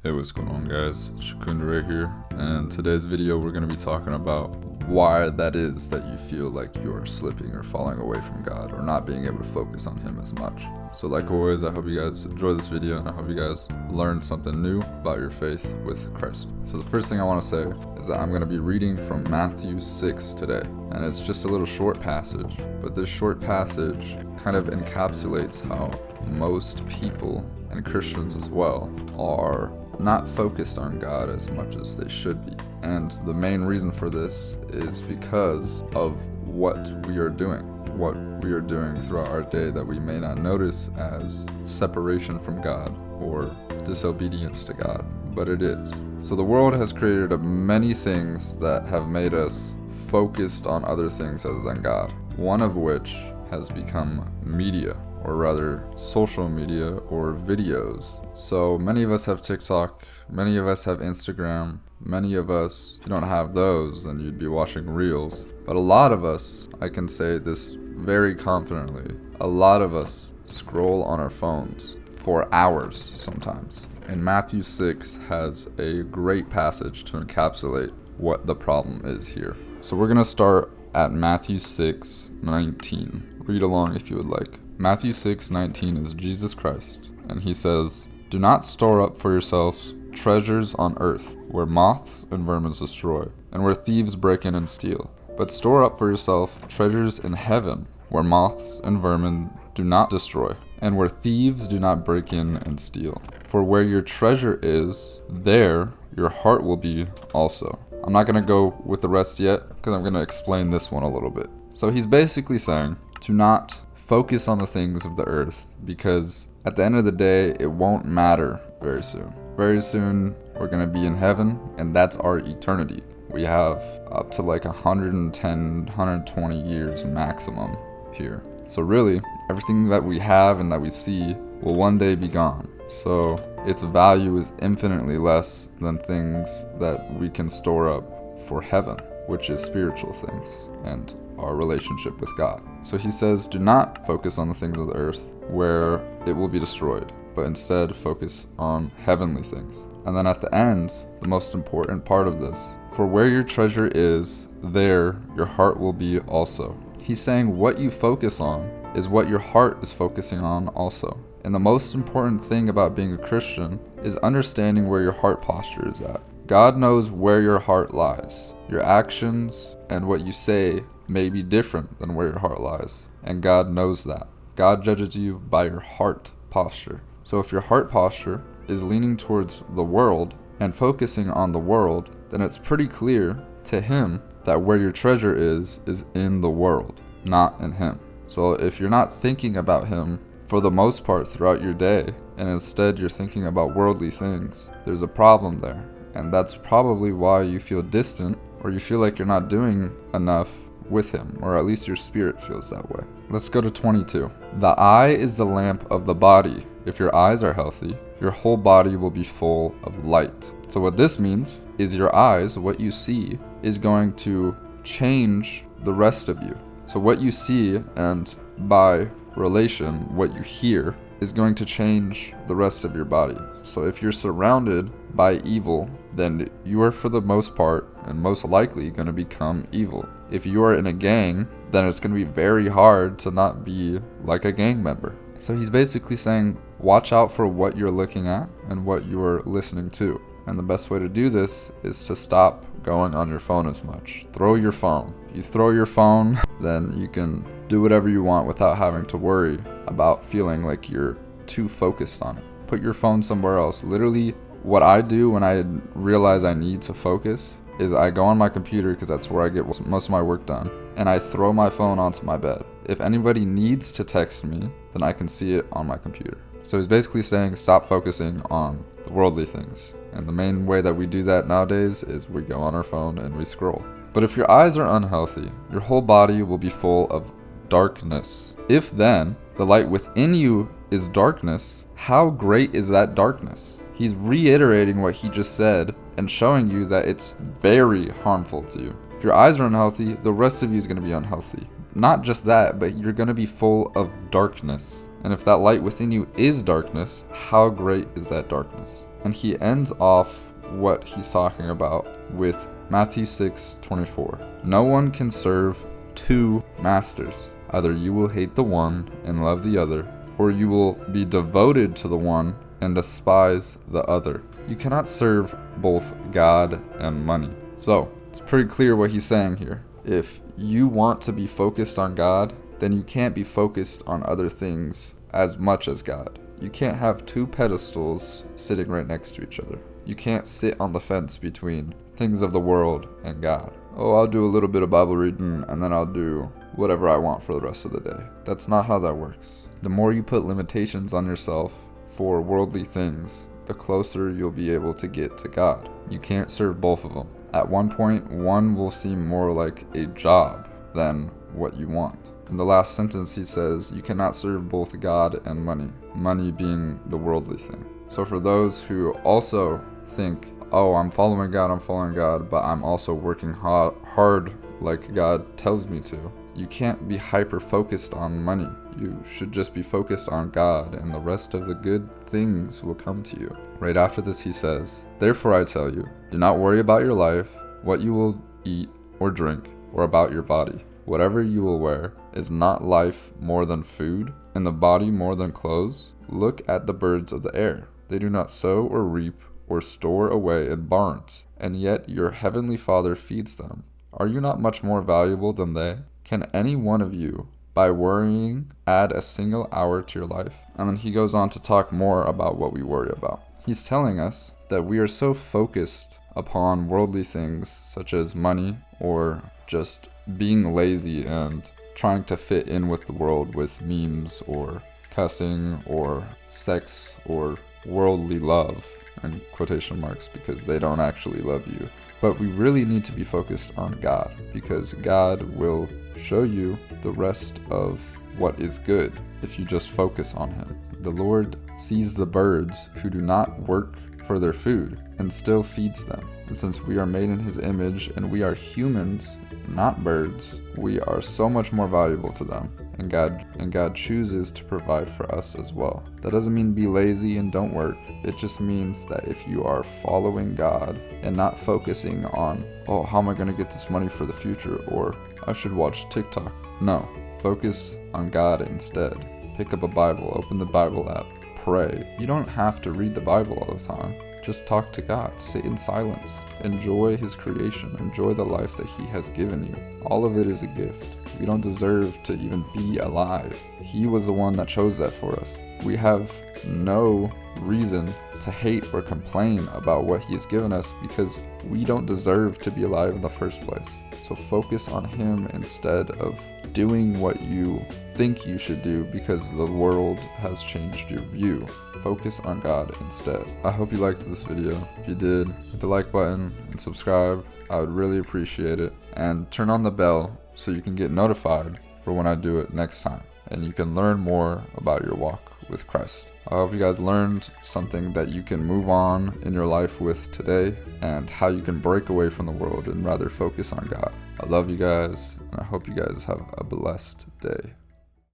Hey, what's going on, guys? Shakunda right here, and today's video we're going to be talking about why that is that you feel like you're slipping or falling away from God or not being able to focus on Him as much. So like always, I hope you guys enjoy this video and I hope you guys learn something new about your faith with Christ. So the first thing I want to say is that I'm going to be reading from Matthew 6 today, and it's just a little short passage, but this short passage kind of encapsulates how most people, and Christians as well, are not focused on God as much as they should be. And the main reason for this is because of what we are doing throughout our day that we may not notice as separation from God or disobedience to God, but it is. So the world has created many things that have made us focused on other things other than God, one of which has become media, or rather social media or videos. So many of us have TikTok, many of us have Instagram, many of us, if you don't have those, then you'd be watching Reels. But a lot of us, I can say this very confidently, a lot of us scroll on our phones for hours sometimes. And Matthew 6 has a great passage to encapsulate what the problem is here. So we're going to start at Matthew 6:19. Read along if you would like. Matthew 6:19 is Jesus Christ, and he says, "Do not store up for yourselves treasures on earth, where moths and vermin destroy, and where thieves break in and steal. But store up for yourself treasures in heaven, where moths and vermin do not destroy, and where thieves do not break in and steal. For where your treasure is, there your heart will be also." I'm not going to go with the rest yet, because I'm going to explain this one a little bit. So he's basically saying to not focus on the things of the earth, because at the end of the day, it won't matter very soon. Very soon, we're going to be in heaven, and that's our eternity. We have up to like 110, 120 years maximum here. So really, everything that we have and that we see will one day be gone. So its value is infinitely less than things that we can store up for heaven, which is spiritual things and our relationship with God. So he says, do not focus on the things of the earth where it will be destroyed, but instead focus on heavenly things. And then at the end, the most important part of this, for where your treasure is, there your heart will be also. He's saying what you focus on is what your heart is focusing on also. And the most important thing about being a Christian is understanding where your heart posture is at. God knows where your heart lies. Your actions and what you say may be different than where your heart lies, and God knows that. God judges you by your heart posture. So if your heart posture is leaning towards the world and focusing on the world, then it's pretty clear to Him that where your treasure is in the world, not in Him. So if you're not thinking about Him for the most part throughout your day, and instead you're thinking about worldly things, there's a problem there. And that's probably why you feel distant, or you feel like you're not doing enough with Him, or at least your spirit feels that way. Let's go to 22. The eye is the lamp of the body. If your eyes are healthy, your whole body will be full of light. So what this means is your eyes, what you see, is going to change the rest of you. So what you see, and by relation, what you hear, is going to change the rest of your body. So if you're surrounded by evil, then you are for the most part and most likely going to become evil. If you are in a gang, then it's going to be very hard to not be like a gang member. So he's basically saying, watch out for what you're looking at and what you're listening to. And the best way to do this is to stop going on your phone as much. Throw your phone. You throw your phone, then you can do whatever you want without having to worry about feeling like you're too focused on it. Put your phone somewhere else. Literally, what I do when I realize I need to focus is I go on my computer, because that's where I get most of my work done, and I throw my phone onto my bed. If anybody needs to text me, then I can see it on my computer. So he's basically saying stop focusing on the worldly things. And the main way that we do that nowadays is we go on our phone and we scroll. But if your eyes are unhealthy, your whole body will be full of darkness. If then the light within you is darkness, how great is that darkness? He's reiterating what he just said and showing you that it's very harmful to you. If your eyes are unhealthy, the rest of you is going to be unhealthy. Not just that, but you're going to be full of darkness. And if that light within you is darkness, how great is that darkness? And he ends off what he's talking about with Matthew 6:24. No one can serve two masters. Either you will hate the one and love the other, or you will be devoted to the one and despise the other. You cannot serve both God and money. So, it's pretty clear what he's saying here. If you want to be focused on God, then you can't be focused on other things as much as God. You can't have two pedestals sitting right next to each other. You can't sit on the fence between things of the world and God. Oh, I'll do a little bit of Bible reading and then I'll do whatever I want for the rest of the day. That's not how that works. The more you put limitations on yourself for worldly things, the closer you'll be able to get to God. You can't serve both of them. At one point, one will seem more like a job than what you want. In the last sentence, he says, you cannot serve both God and money, money being the worldly thing. So for those who also think, oh, I'm following God, but I'm also working hard like God tells me to, you can't be hyper-focused on money. You should just be focused on God, and the rest of the good things will come to you. Right after this, he says, therefore I tell you, do not worry about your life, what you will eat or drink, or about your body. Whatever you will wear, is not life more than food, and the body more than clothes? Look at the birds of the air. They do not sow or reap or store away in barns, and yet your heavenly Father feeds them. Are you not much more valuable than they? Can any one of you, by worrying, add a single hour to your life? And then he goes on to talk more about what we worry about. He's telling us that we are so focused upon worldly things such as money or just being lazy and trying to fit in with the world with memes or cussing or sex or worldly love, and quotation marks because they don't actually love you. But we really need to be focused on God, because God will show you the rest of what is good if you just focus on Him. The Lord sees the birds who do not work for their food and still feeds them. And since we are made in His image and we are humans, not birds, we are so much more valuable to them. And God chooses to provide for us as well. That doesn't mean be lazy and don't work. It just means that if you are following God and not focusing on, oh, how am I going to get this money for the future? Or I should watch TikTok. No, focus on God instead. Pick up a Bible, open the Bible app, pray. You don't have to read the Bible all the time. Just talk to God, sit in silence, enjoy His creation, enjoy the life that He has given you. All of it is a gift. We don't deserve to even be alive. He was the one that chose that for us. We have no reason to hate or complain about what He has given us because we don't deserve to be alive in the first place. So focus on Him instead of doing what you think you should do because the world has changed your view. Focus on God instead. I hope you liked this video. If you did, hit the like button and subscribe. I would really appreciate it. And turn on the bell so you can get notified for when I do it next time. And you can learn more about your walk with Christ. I hope you guys learned something that you can move on in your life with today and how you can break away from the world and rather focus on God. I love you guys, and I hope you guys have a blessed day.